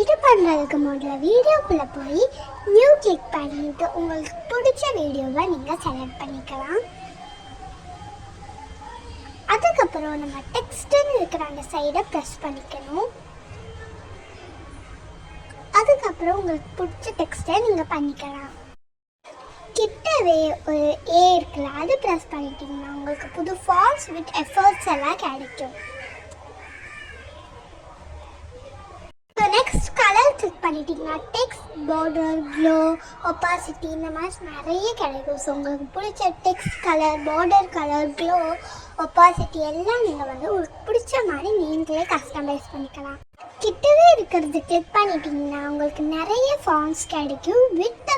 இது பண்ணுறதுக்கு முதல்ல வீடியோக்குள்ளே போய் நியூ கிளிக் பண்ணிட்டு உங்களுக்கு பிடிச்ச வீடியோவை நீங்கள் செலக்ட் பண்ணிக்கலாம். அதுக்கப்புறம் நம்ம டெக்ஸ்ட்டுன்னு இருக்கிற அந்த சைடை ப்ரெஸ் பண்ணிக்கணும். அதுக்கப்புறம் உங்களுக்கு பிடிச்ச டெக்ஸ்ட்டை நீங்கள் பண்ணிக்கலாம். கிட்டவே ஒரு ஏ இருக்குல்ல, அது ப்ரெஸ் பண்ணிட்டீங்கன்னா உங்களுக்கு புது ஃபால்ஸ் வித் எஃபர்ட்ஸ் எல்லாம் கிடைக்கும். நெக்ஸ்ட் கலர் கிளிக் பண்ணிட்டீங்கன்னா டெக்ஸ்ட், பார்டர், க்ளோ, ஒப்பாசிட்டி இந்த மாதிரி நிறைய கிடைக்கும். ஸோ உங்களுக்கு பிடிச்ச text colour, border colour, glow, opacity எல்லாம் நீங்கள் உங்களுக்கு பிடிச்ச மாதிரி நீங்களே கஸ்டமைஸ் பண்ணிக்கலாம். கிட்டவே இருக்கிறது கிளிக் பண்ணிட்டீங்கன்னா உங்களுக்கு நிறைய ஃபாண்ட்ஸ் கிடைக்கும். வித்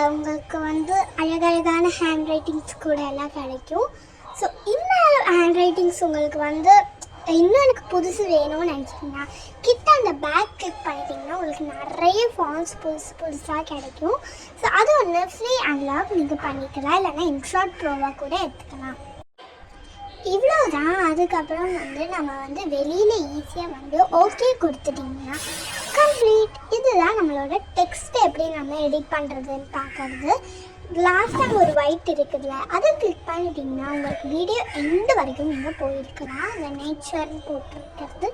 உங்களுக்கு அழகழகான ஹேண்ட் ரைட்டிங்ஸ் கூட எல்லாம் கிடைக்கும். ஸோ இந்த ஹேண்ட் ரைட்டிங்ஸ் உங்களுக்கு இன்னும் எனக்கு புதுசு வேணும்னு நினச்சிங்கன்னா கிட்ட அந்த பேக் கிளிக் பண்ணிட்டீங்கன்னா உங்களுக்கு நிறைய ஃபாண்ட்ஸ் புதுசாக கிடைக்கும். ஸோ அது ஃப்ரீ அன்லாக் நீங்கள் பண்ணிக்கலாம், இல்லைன்னா இன்ஷாட் ப்ரோவாக கூட எடுத்துக்கலாம். இவ்வளோதான். அதுக்கப்புறம் நம்ம வெளியில் ஈஸியாக ஓகே கொடுத்துட்டிங்கன்னா கம்ப்ளீட். இதுதான் நம்மளோட டெக்ஸ்ட் எப்படி நம்ம எடிட் பண்ணுறதுன்னு பார்க்கறது. லாஸ்ட்டாக ஒரு ஒயிட் இருக்குதுல்ல, அதை கிளிக் பண்ணிட்டிங்கன்னா உங்களுக்கு வீடியோ எண்டு வரைக்கும் நீங்கள் போயிருக்கலாம். அந்த நேச்சர்னு போட்டிருக்கிறது